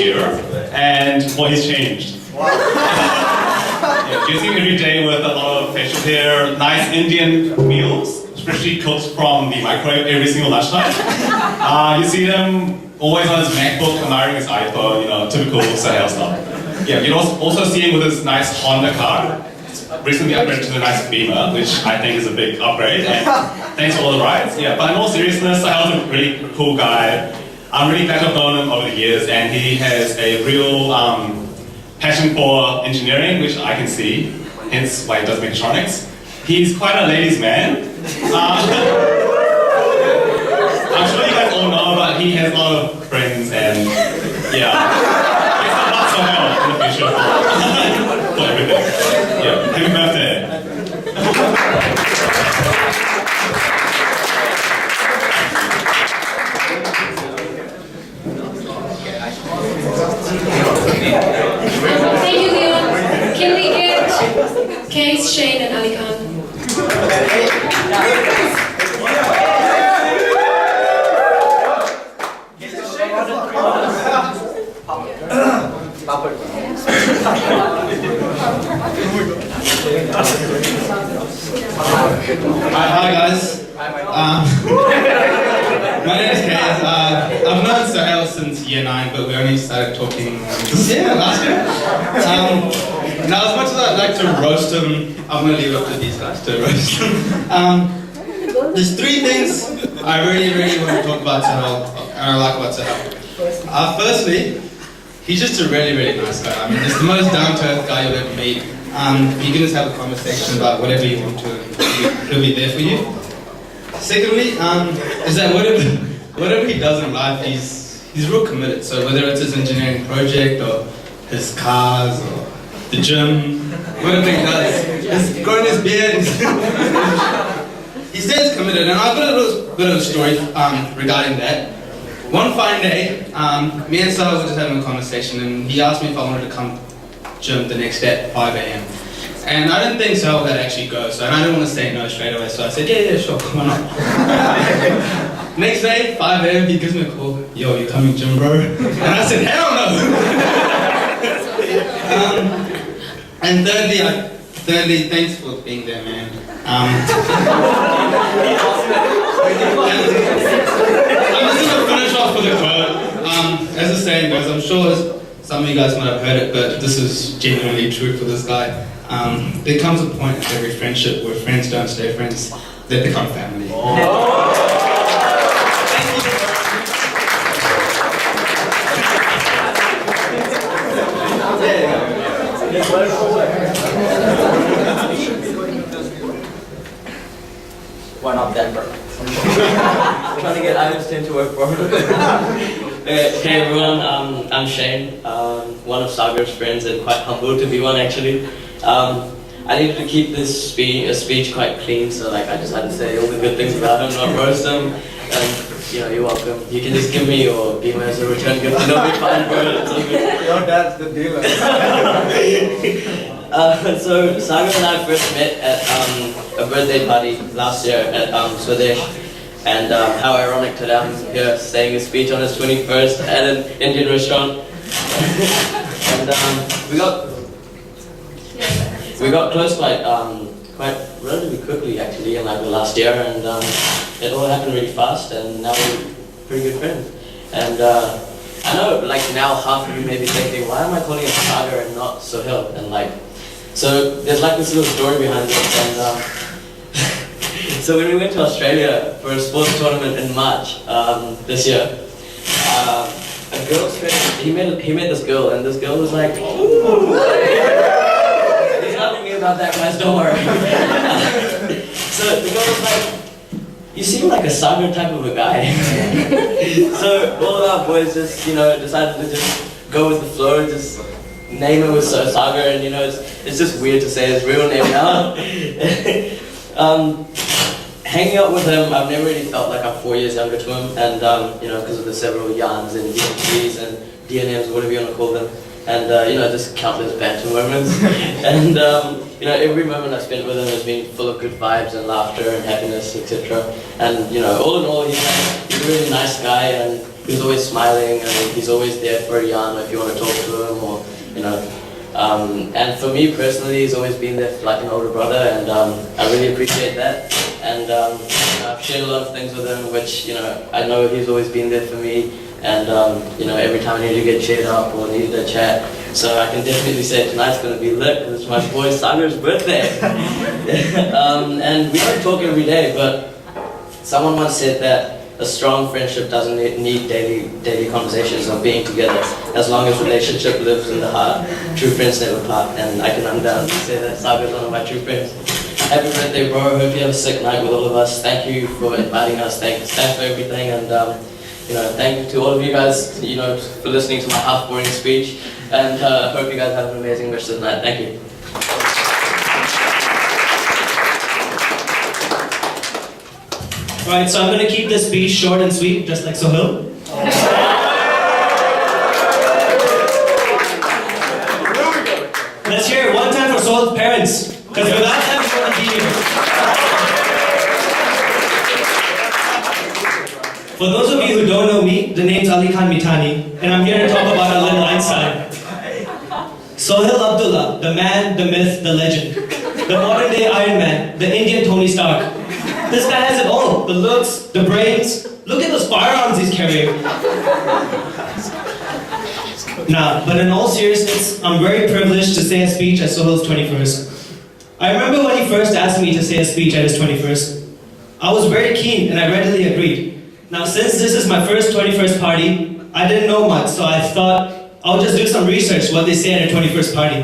year, and well, he's changed. Yeah, dressing every day with a lot of facial hair, nice Indian meals, especially cooked from the microwave every single lunchtime. You see him always on his MacBook, admiring his iPhone, you know, typical Sohail stuff. Yeah, you also see him with his nice Honda car. Recently upgraded to a nice Beamer, which I think is a big upgrade, and thanks for all the rides. Yeah, but in all seriousness, Sohail's a really cool guy. I'm really glad to have known him over the years, and he has a real passion for engineering, which I can see, hence why he does mechatronics. He's quite a ladies' man. I'm sure you guys all know, but he has a lot of friends, and yeah. It's not Sohail in the future for everything. Yeah, happy birthday. Thank you, Leon. Can we get Case, Shane, and Ali Khan? Hi guys. My name is Kaz. I've known Sohail since year 9, but we only started talking last year. Now, as much as I'd like to roast him, I'm going to leave it up to these guys to roast him. There's 3 things I really want to talk about Sohail, and I like about Sohail. Firstly, he's just a really nice guy. I mean, he's the most down-to-earth guy you'll ever meet. You can just have a conversation about whatever you want to, he'll be there for you. Secondly, is that whatever he does in life, he's real committed. So whether it's his engineering project or his cars or the gym, whatever he does, he's growing his beard. He stays committed, and I've got a little bit of a story regarding that. One fine day, me and Sohail were just having a conversation, and he asked me if I wanted to come gym the next day at 5 a.m. And I didn't think Sohail would actually go, and I didn't want to say no straight away, so I said, yeah, sure, why not? Next day, 5 a.m, he gives me a call, yo, you coming gym, bro? And I said, hell no! And thirdly, thanks for being there, man. I'm just going to finish off with a quote. As the saying goes, I'm sure some of you guys might have heard it, but this is genuinely true for this guy. There comes a point in every friendship where friends don't stay friends, they become family. Why not Denver? Trying to get Einstein to work for me. Hey everyone, I'm Shane, one of Sagar's friends and quite humble to be one actually. I needed to keep this speech quite clean, so like I just had to say all the good things about him, not roast him. And you know, you're welcome. You can just give me your Beamer as a return gift and it'll be fine, bro. It's all good. Your dad's the dealer. So Sagar and I first met at a birthday party last year at Swadesh. And how ironic today I'm here saying a speech on his 21st at an Indian restaurant. And we got close quite relatively quickly actually in like the last year, and it all happened really fast, and now we're pretty good friends. And I know like now half of you may be thinking, why am I calling him Sagar and not Sohail? And like, so there's like this little story behind this. And so when we went to Australia for a sports tournament in March this year, a girl's friend, he met this girl, and this girl was like, ooh, there's nothing about that, guys, don't worry. So the girl was like, you seem like a Sagar type of a guy. So all of our boys just, you know, decided to just go with the flow, just name it with Sagar, and you know, it's just weird to say his real name now. Hanging out with him, I've never really felt like I'm 4 years younger to him, and you know, because of the several yarns and DMTs and DNMs, whatever you want to call them, and you know, just countless banter moments. And you know, every moment I spent with him has been full of good vibes and laughter and happiness, etc. And you know, all in all, he's a really nice guy, and he was always smiling, and he's always there for Jan if you want to talk to him, or you know. And for me personally, he's always been there like an older brother, and I really appreciate that. And I've shared a lot of things with him, which I know he's always been there for me. And every time I need to get cheered up or need to chat, so I can definitely say tonight's going to be lit because it's my boy Sagar's birthday. And we don't talk every day, but someone once said that a strong friendship doesn't need daily conversations or being together. As long as relationship lives in the heart, true friends never part. And I can undoubtedly say that Sagar's one of my true friends. Happy birthday, bro. Hope you have a sick night with all of us. Thank you for inviting us. Thanks for everything. And thank you to all of you guys, for listening to my half-boring speech. And hope you guys have an amazing rest of the night. Thank you. Alright, so I'm going to keep this speech short and sweet, just like Sohail. Let's hear it one time for Sohail's parents, because without them, we wouldn't be here. For those of you who don't know me, the name's Ali Khan Mitani, and I'm here to talk about a little Einstein. Sohail Abdullah, the man, the myth, the legend. The modern day Iron Man, the Indian Tony Stark. This guy has it all, the looks, the brains. Look at those firearms he's carrying. Nah, but in all seriousness, I'm very privileged to say a speech at Sohail's 21st. I remember when he first asked me to say a speech at his 21st. I was very keen and I readily agreed. Now, since this is my first 21st party, I didn't know much, so I thought I'll just do some research what they say at a 21st party.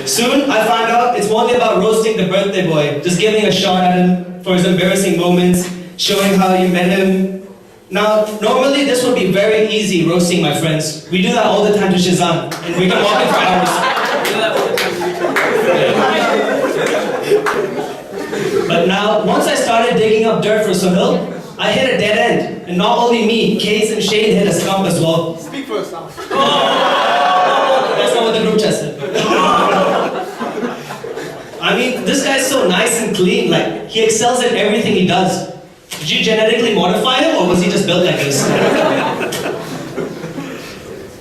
Soon, I found out it's only about roasting the birthday boy, just giving a shot at him for his embarrassing moments, showing how you met him. Now, normally this would be very easy, roasting my friends. We do that all the time to Shazam, and we can walk it for hours. But now, once I started digging up dirt for Sohail, I hit a dead end. And not only me, Case and Shane hit a stump as well. Speak for yourself. That's not what the group chat said. I mean, this guy's so nice and clean, like, he excels at everything he does. Did you genetically modify him, or was he just built like this?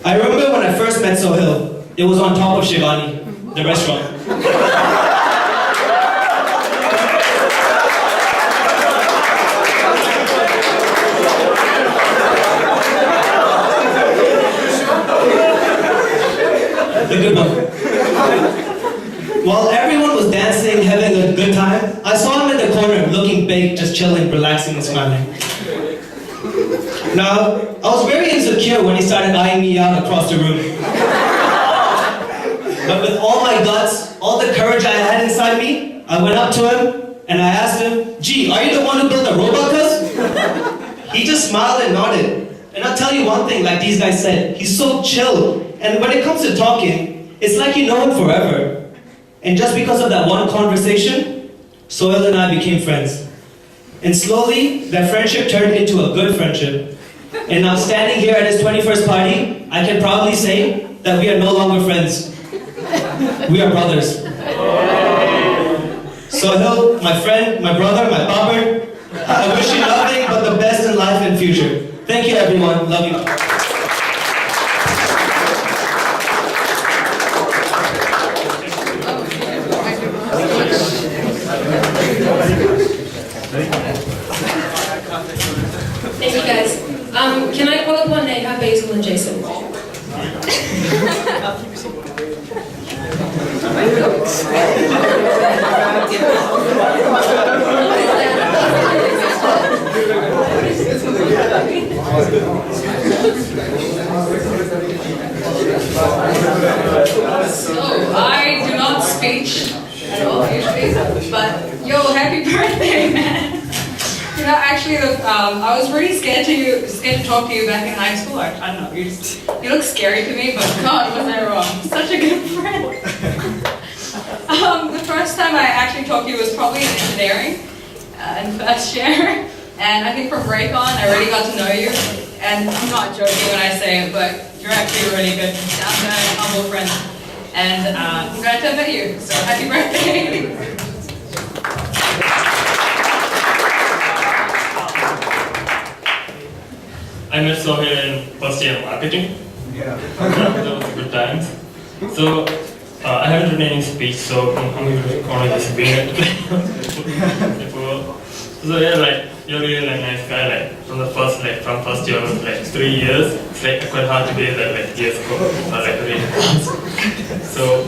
I remember when I first met Sohail, it was on top of Shivani, the restaurant. The good one. While everyone was dancing, having a good time, I saw him in the corner, looking big, just chilling, relaxing and smiling. Now, I was very insecure when he started eyeing me out across the room. But with all my guts, all the courage I had inside me, I went up to him and I asked him, "Gee, are you the one who built the robot, cuz?" He just smiled and nodded. And I'll tell you one thing, like these guys said, he's so chill. And when it comes to talking, it's like you know him forever. And just because of that one conversation, Sohail and I became friends. And slowly, that friendship turned into a good friendship. And now standing here at his 21st party, I can proudly say that we are no longer friends. We are brothers. Sohail, my friend, my brother, my papa, I wish you nothing but the best in life and future. Thank you everyone, love you. Thank you guys. Can I call upon Neha, Basil, and Jason? So, I do not speech at all usually, but yo, happy birthday, man! Actually, look, I was really scared to talk to you back in high school. I don't know, you look scary to me, but God, was I wrong? Such a good friend. The first time I actually talked to you was probably in engineering, in first year, and I think from break on, I really got to know you. And I'm not joking when I say it, but you're actually a really good, down-to-earth, humble friend. And I'm glad to have met you, so happy birthday! I met Sohail in first year marketing. Yeah. Those were good times. So I haven't written any speech, so I'm going to just bring it. So yeah, like you're really like nice guy. Like from first year, like 3 years. It's like quite hard to be that like years ago, or like really fast. So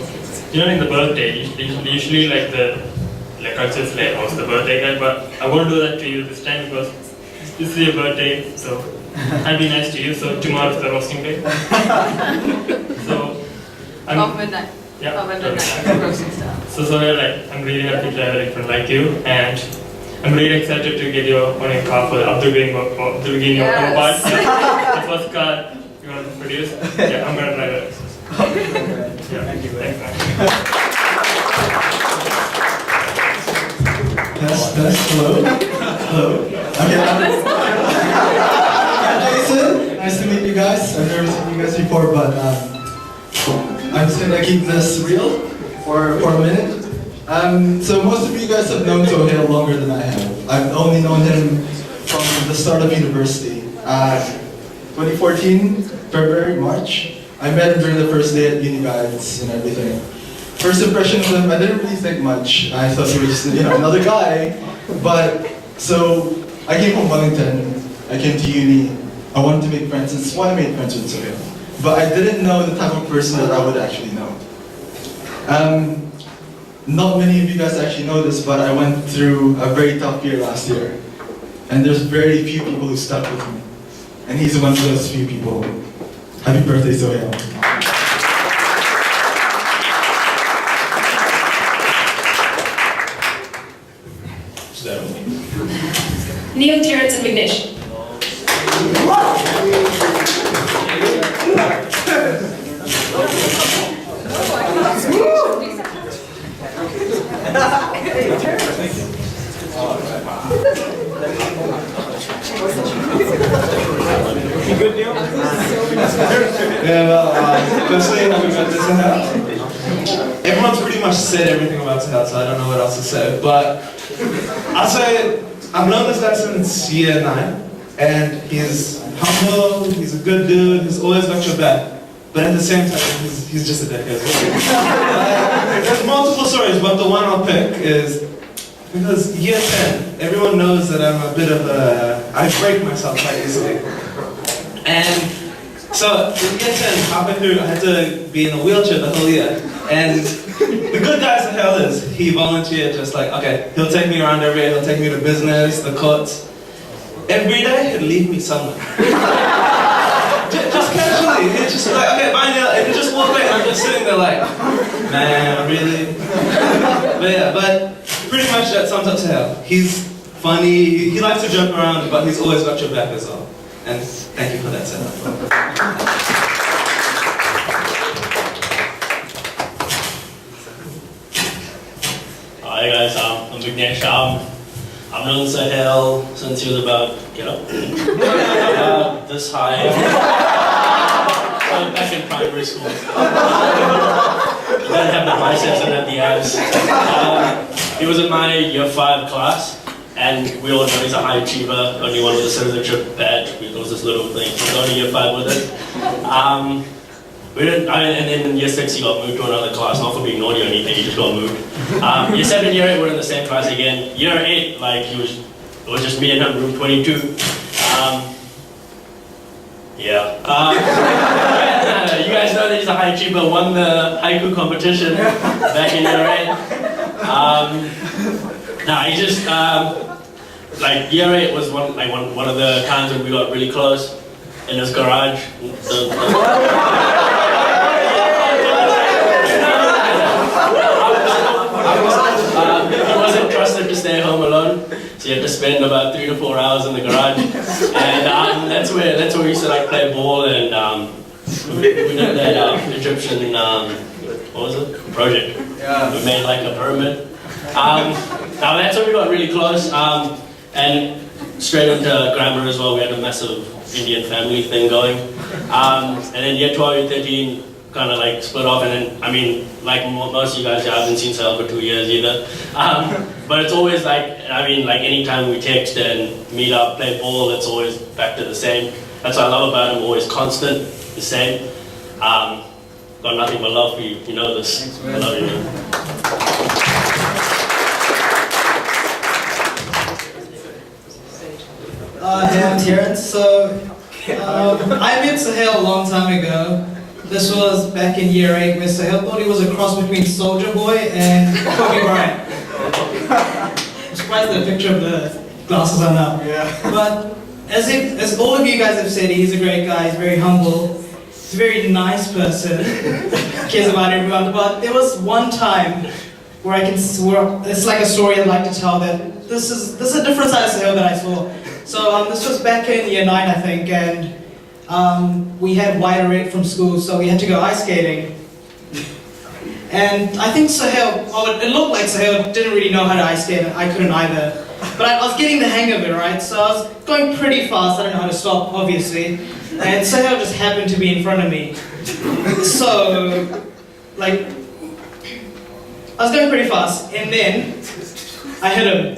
in the birthday, usually like the culture is like what's the birthday guy, but I won't do that to you this time because this is your birthday. So I'll be nice to you. So tomorrow is the roasting day. So Of midnight. yeah. Of midnight. Roasting style. So yeah, like I'm really happy to have a friend like you, and I'm really excited to get your on your car for the Abdul Gini Yes. the first car you want to produce. Yeah, I'm gonna drive it. Yeah, thank you. Thanks, man. Test, hello. Hello. Okay, I'm Jason. Nice to meet you guys. I've never seen you guys before, but I'm just gonna keep this real for a minute. So most of you guys have known Sohail longer than I have. I've only known him from the start of university. 2014, February, March. I met him during the first day at uni guides and everything. First impression of him, I didn't really think much. I thought he was just another guy. But so I came from Wellington. I came to uni. I wanted to make friends. That's why I made friends with Sohail. But I didn't know the type of person that I would actually know. Not many of you guys actually know this, but I went through a very tough year last year. And there's very few people who stuck with me. And he's one of those few people. Happy birthday, Sohail. Neil, Terrence, and Vignesh. Yeah, well, firstly, happy birthday, Sohail. Everyone's pretty much said everything about Sohail, so I don't know what else to say. But I'll say I've known this guy since year 9, and he's humble, he's a good dude, he's always got your back. But at the same time, he's just a dickhead. There's multiple stories, but the one I'll pick is because year 10, everyone knows that I'm a bit of I break myself quite easily. And so in year 10, halfway through, I had to be in a wheelchair the whole year. And the good guy Sohail is, he volunteered just like, okay, he'll take me around everywhere, he'll take me to business, the courts. Every day, he'd leave me somewhere. just casually, he'd just like, okay, bye now, and he'd just walk away, and I'm just sitting there like, man, really? But yeah, but pretty much that sums up Sohail. He's funny, he likes to joke around, but he's always got your back as well. And thank you for that, Sohail. Hi guys, I'm Vignesh. I've known Sohail since he was about, this high. Back in primary school. He didn't have the biceps and had the abs. He was in my year 5 class, and we all know he's a high achiever. Only one with a citizenship badge. It was this little thing. He's only year 5 with it. And then in year 6 he got moved to another class, not for being naughty or anything, he just got moved. Year 7 and year 8 we're in the same class again. Year 8, like it was just me and him, room 22. You guys know that he's a high achiever, won the haiku competition back in year 8. He just, like year 8 was one of the times when we got really close in his garage. He wasn't trusted to stay home alone, so he had to spend about 3 to 4 hours in the garage, and that's where we used to like play ball, and we did that Egyptian what was it, project. Yeah. We made like a pyramid. Now that's when we got really close, and straight into grammar as well. We had a massive Indian family thing going, and then year 12 and 13 kind of like split off, and then like most of you guys, I haven't seen Sohail for 2 years either. But it's always like anytime we text and meet up, play ball, it's always back to the same. That's what I love about him, always constant, the same. Got nothing but love for you, you know this. I love you, man. Hey, I'm Terrence. So, I met Sohail a long time ago. This was back in year 8, where Sohail thought he was a cross between Soldier Boy and Kobe Bryant. I'm surprised the picture of the glasses are now. Yeah. But as all of you guys have said, he's a great guy, he's very humble, he's a very nice person, cares about everyone. But there was one time where it's like a story I'd like to tell, that this is a different side of Sohail that I saw. So this was back in year 9, I think, and we had white red from school, so we had to go ice skating. And I think Sohail, it looked like Sohail didn't really know how to ice skate, and I couldn't either. But I was getting the hang of it, right? So I was going pretty fast, I don't know how to stop, obviously. And Sohail just happened to be in front of me. So, like, I was going pretty fast, and then I hit him.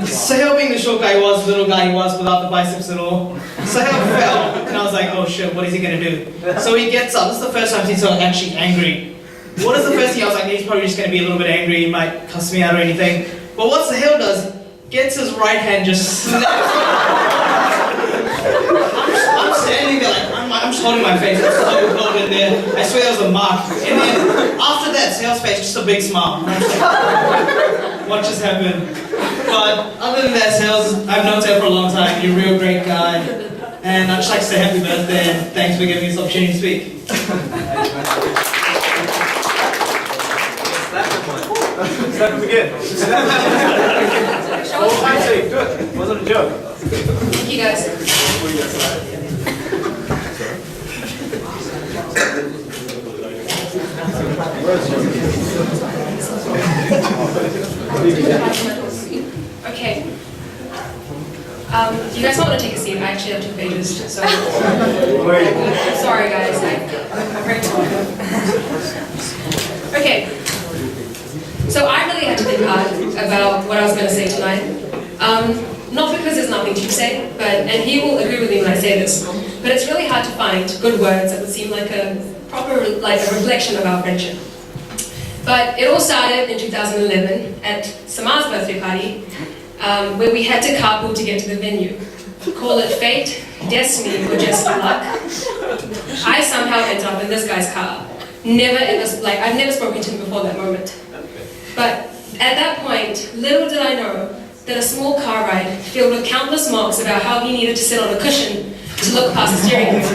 Sohail, being the short guy he was, the little guy he was without the biceps and all, Sohail fell, and I was like, oh shit, what is he gonna do? So he gets up. This is the first time he's actually angry. What is the first thing? I was like, he's probably just gonna be a little bit angry, he might cuss me out or anything. But what Sohail does, gets his right hand, just snaps. I'm standing there like, I'm just holding my face, it's so cold in there. I swear there was a mark. And then after that, Sohail's face, just a big smile. And I'm just like, what just happened? But other than that, Sohail, I've known Sohail for a long time. You're a real great guy. And I'd just like to say happy birthday and thanks for giving me this opportunity to speak. Snap him again. Oh, I say, good. Wasn't a joke. Thank you guys. Okay. Do you guys want to take a seat? I actually have 2 pages, so... I'm sorry guys, I'm very tired. Okay. So I really had to think hard about what I was going to say tonight. Not because there's nothing to say, and he will agree with me when I say this, but it's really hard to find good words that would seem like a reflection of our friendship. But it all started in 2011 at Samar's birthday party, where we had to carpool to get to the venue. Call it fate, destiny, or just luck. I somehow ended up in this guy's car. I've never spoken to him before that moment. But at that point, little did I know that a small car ride filled with countless marks about how he needed to sit on a cushion to look past the steering wheel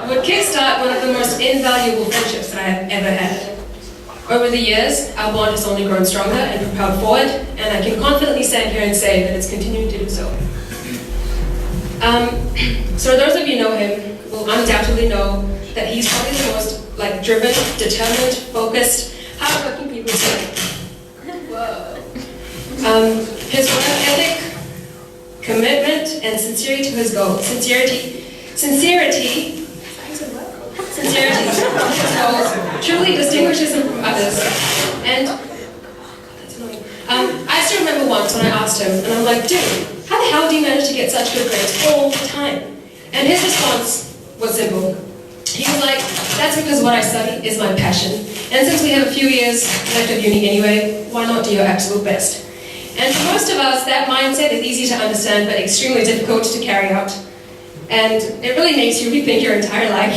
would kickstart one of the most invaluable friendships that I have ever had. Over the years, our bond has only grown stronger and propelled forward, and I can confidently stand here and say that it's continuing to do so. So those of you who know him will undoubtedly know that he's probably the most driven, determined, focused, hard-working people Whoa. His work ethic, commitment, and sincerity to his goals. Sincerity to his goals truly distinguishes him from others. And that's annoying. I still remember once when I asked him, and I'm like, dude, how the hell do you manage to get such good grades all the time? And his response was simple. He was like, that's because what I study is my passion. And since we have a few years left of uni anyway, why not do your absolute best? And for most of us, that mindset is easy to understand, but extremely difficult to carry out. And it really makes you rethink your entire life.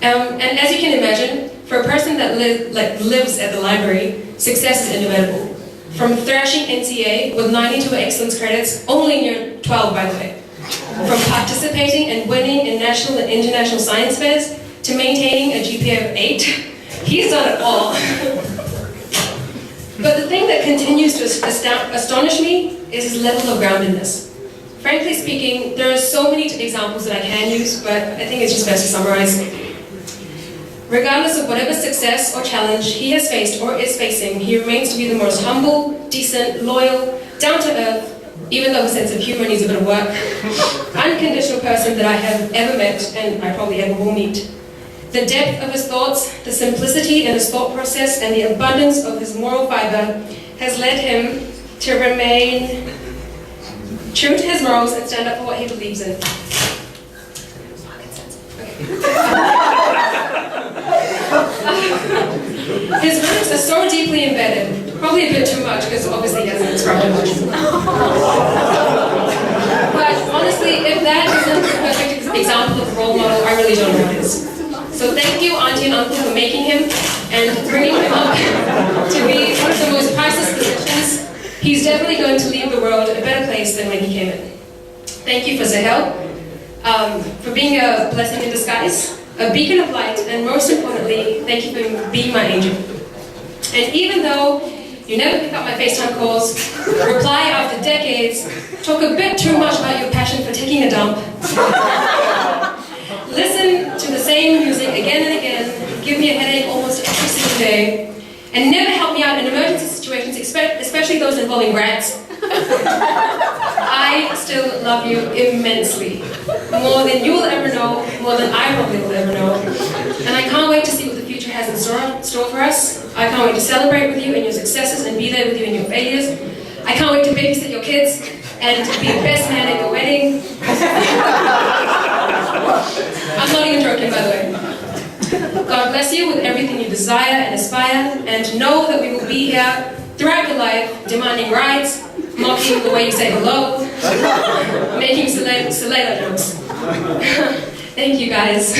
And as you can imagine, for a person that lives at the library, success is inevitable. From thrashing NCA with 92 excellence credits, only in year 12 by the way. From participating and winning in national and international science fairs, to maintaining a GPA of 8, he's done it all. But the thing that continues to astonish me is his level of groundedness. Frankly speaking, there are so many examples that I can use, but I think it's just best to summarize. Regardless of whatever success or challenge he has faced or is facing, he remains to be the most humble, decent, loyal, down-to-earth, even though his sense of humor needs a bit of work, unconditional person that I have ever met and I probably ever will meet. The depth of his thoughts, the simplicity in his thought process, and the abundance of his moral fiber has led him to remain true to his morals, and stand up for what he believes in. His roots are so deeply embedded, probably a bit too much because obviously he hasn't described it much. But honestly, if that isn't the perfect example of a role model, I really don't know what is. So thank you, Auntie and Uncle, for making him and bringing him up to be one of the most priceless positions. He's definitely going to leave the world a better place than when he came in. Thank you for Sohail, for being a blessing in disguise, a beacon of light, and most importantly, thank you for being my angel. And even though you never pick up my FaceTime calls, reply after decades, talk a bit too much about your passion for taking a dump, listen to the same music again and again, give me a headache almost every single day, and never help me out in emergency situations, especially those involving rats, I still love you immensely. More than you will ever know, more than I probably will ever know. And I can't wait to see what the future has in store for us. I can't wait to celebrate with you in your successes and be there with you in your failures. I can't wait to babysit your kids and be the best man at your wedding. I'm not even joking, by the way. God bless you with everything you desire and aspire, and know that we will be here throughout your life, demanding rights, mocking the way you say hello, making Sohail jokes. Thank you, guys.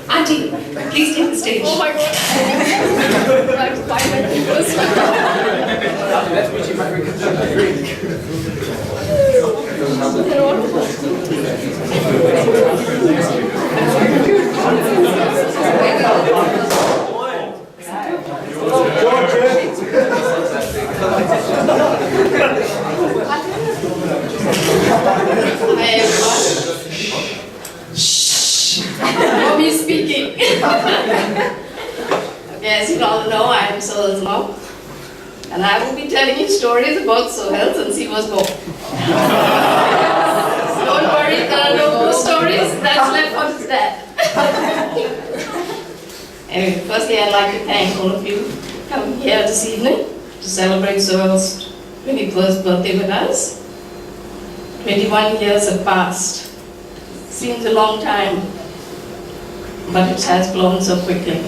Auntie, please take the stage. Oh my god. Like 5 minutes. That's what you might Hi everyone. Shh. Mommy speaking. Okay, as you all know, I am Sohail's mom. And I will be telling you stories about Sohail since he was born. Don't worry, there are no more stories. That's left for his dad. Anyway, firstly, I'd like to thank all of you for coming here this evening to celebrate Sohail's 21st birthday with us. 21 years have passed. Seems a long time, but it has flown so quickly.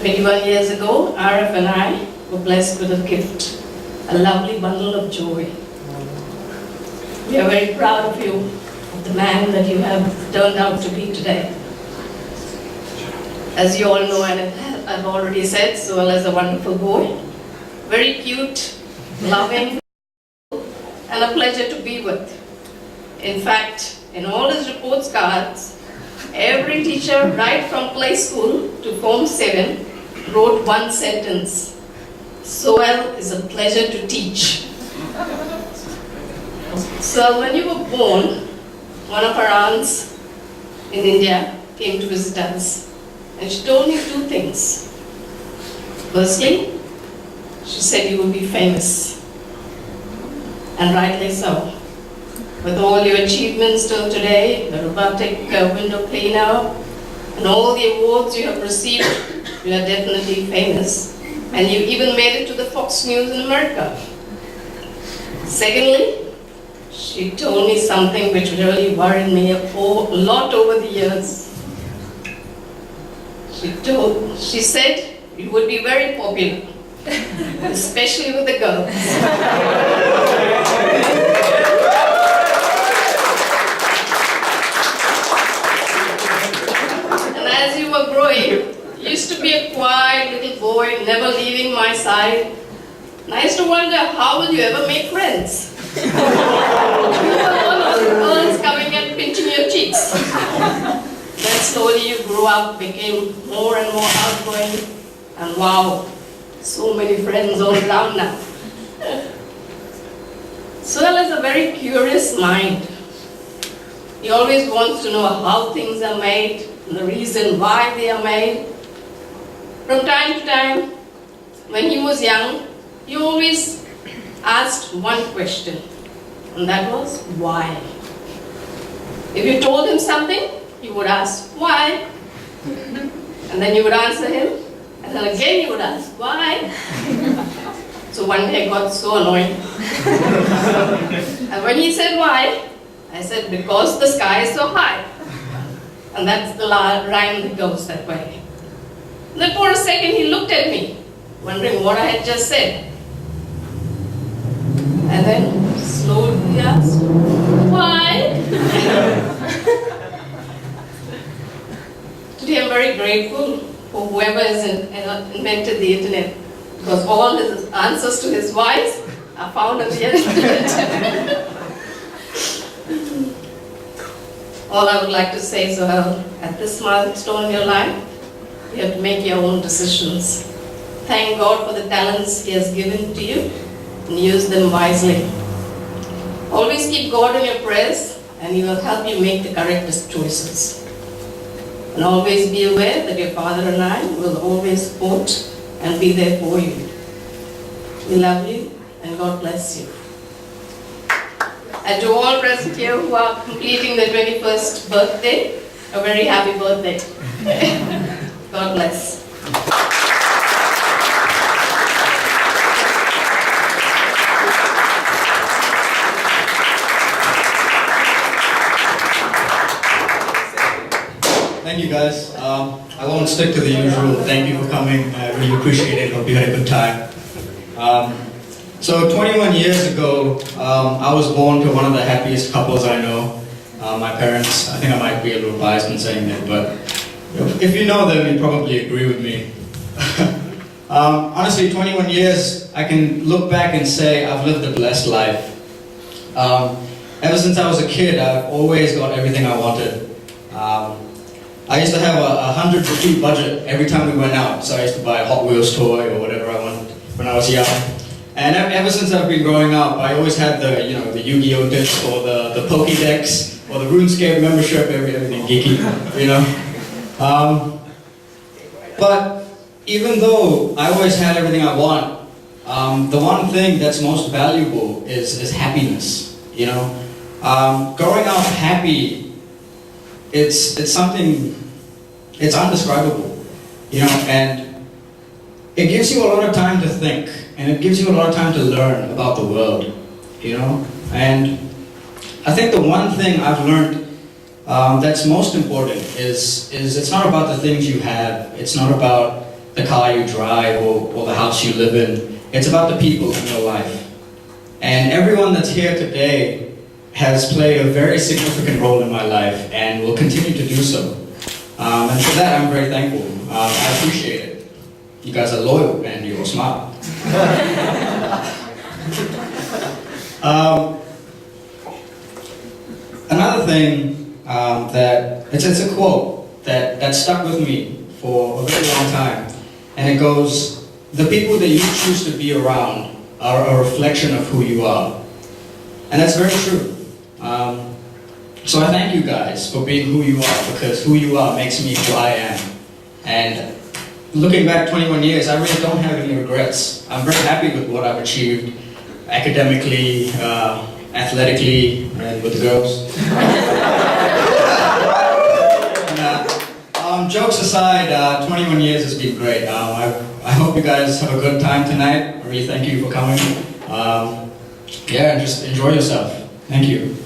21 years ago, Arif and I were blessed with a gift, a lovely bundle of joy. We are very proud of you, of the man that you have turned out to be today. As you all know, and I've already said, Sohail is a wonderful boy, very cute, loving, and a pleasure to be with. In fact, in all his reports cards, every teacher right from play school to Form 7 wrote one sentence: Sohail is a pleasure to teach. So when you were born, one of our aunts in India came to visit us, and she told me two things. Firstly, she said you will be famous, and rightly so. With all your achievements till today, the robotic window cleaner, and all the awards you have received, you are definitely famous. And you even made it to the Fox News in America. Secondly, she told me something which really worried me a lot over the years. She said you would be very popular, especially with the girls. As you were growing, you used to be a quiet little boy, never leaving my side. And I used to wonder, how will you ever make friends? You were one of the girls coming and pinching your cheeks. Then slowly you grew up, became more and more outgoing, and wow, so many friends all around now. Sohail has a very curious mind. He always wants to know how things are made, and the reason why they are made. From time to time, when he was young, he always asked one question, and that was why. If you told him something, he would ask why. And then you would answer him, and then again you would ask, why? So one day I got so annoyed. And when he said why, I said, because the sky is so high. And that's the rhyme that goes that way. And then for a second he looked at me, wondering what I had just said. And then slowly asked, why? Today I'm very grateful for whoever has invented the internet, because all his answers to his whys are found on the internet. All I would like to say, Sohail, at this milestone in your life, you have to make your own decisions. Thank God for the talents He has given to you and use them wisely. Always keep God in your prayers and He will help you make the correct choices. And always be aware that your father and I will always support and be there for you. We love you and God bless you. And to all present here who are completing their 21st birthday, a very happy birthday. God bless. Thank you guys. I won't stick to the usual. Thank you for coming. I really appreciate it. Hope you had a good time. So 21 years ago, I was born to one of the happiest couples I know. My parents, I think I might be a little biased in saying that, but if you know them, you probably agree with me. Honestly, 21 years, I can look back and say I've lived a blessed life. Ever since I was a kid, I've always got everything I wanted. I used to have a 100 rupee budget every time we went out, so I used to buy a Hot Wheels toy or whatever I wanted when I was young. And ever since I've been growing up, I always had the Yu-Gi-Oh disc or the Pokédex or the RuneScape membership, everything geeky, But even though I always had everything I want, the one thing that's most valuable is happiness. Growing up happy, it's something, it's indescribable, and it gives you a lot of time to think, and it gives you a lot of time to learn about the world, and I think the one thing I've learned that's most important is it's not about the things you have, it's not about the car you drive or the house you live in, it's about the people in your life. And everyone that's here today has played a very significant role in my life and will continue to do so. And for that, I'm very thankful. I appreciate it. You guys are loyal and you're smart. Another thing that, it's a quote that stuck with me for a very long time. And it goes, the people that you choose to be around are a reflection of who you are. And that's very true. So I thank you guys for being who you are, because who you are makes me who I am. And looking back 21 years, I really don't have any regrets. I'm very happy with what I've achieved academically, athletically, and with the girls. Jokes aside, 21 years has been great. I hope you guys have a good time tonight. I really thank you for coming. Yeah, and just enjoy yourself. Thank you.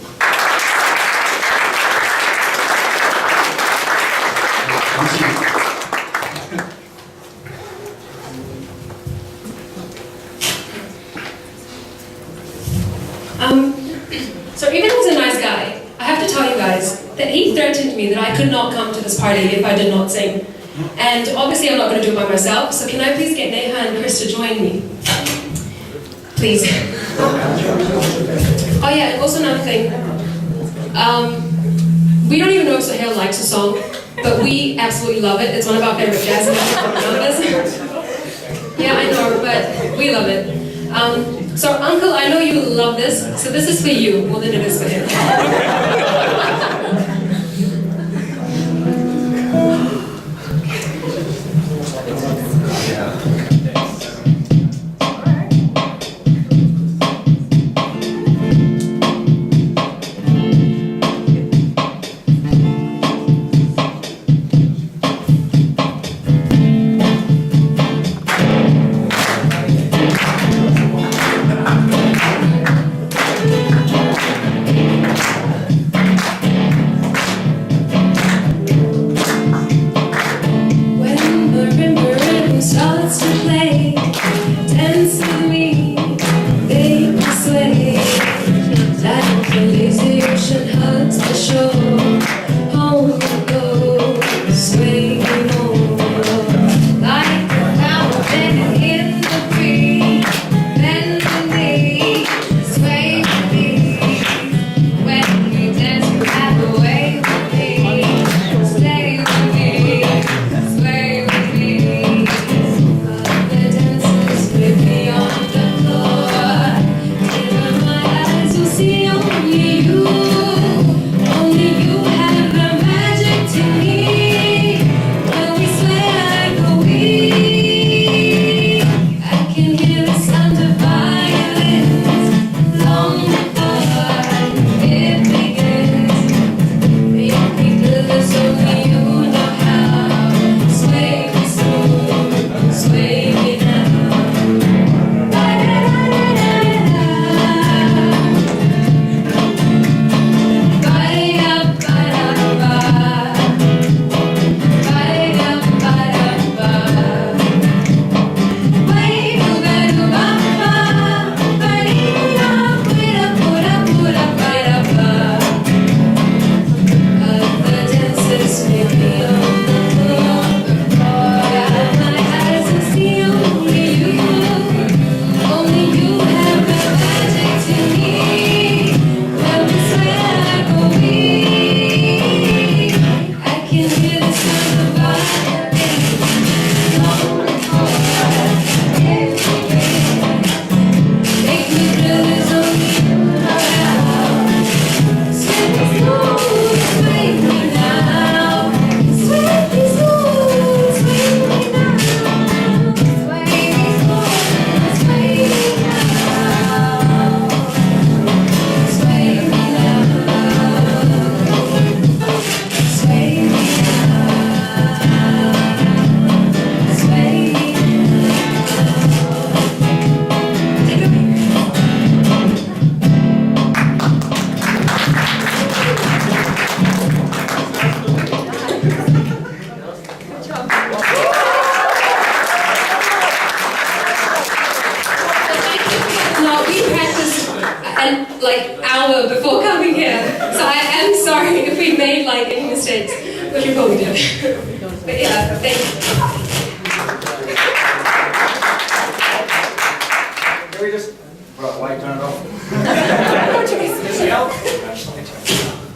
So even though he's a nice guy, I have to tell you guys that he threatened me that I could not come to this party if I did not sing. And obviously I'm not going to do it by myself, so can I please get Neha and Chris to join me? Please. Oh yeah, and also another thing. We don't even know if Sohail likes the song, but we absolutely love it. It's one of our favorite jazz numbers. Yeah, I know, but we love it. So Uncle, I know you love this, so this is for you more than it is for him. Now, we practiced an hour before coming here, so I am sorry if we made any mistakes, which we probably did. But yeah, thank you. Can we just, why turn it off?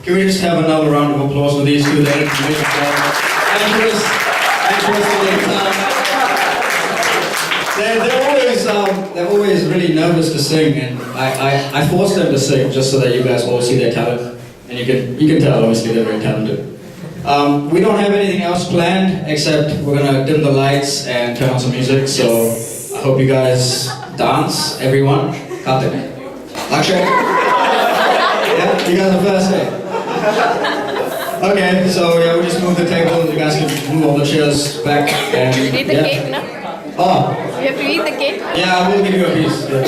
Can we just have another round of applause for these two ladies? And Chris, they're always really nervous to sing, and I force them to sing just so that you guys all see their talent, and you can tell obviously they're very talented. We don't have anything else planned except we're gonna dim the lights and turn on some music. So I hope you guys dance, everyone. Karthik, Akshay. Yeah, you guys are first, eh? Okay, so yeah, we just move the table. You guys can move all the chairs back and Eat the cake, no? Oh. You have to eat the cake. Yeah, I will give you a piece. Yeah.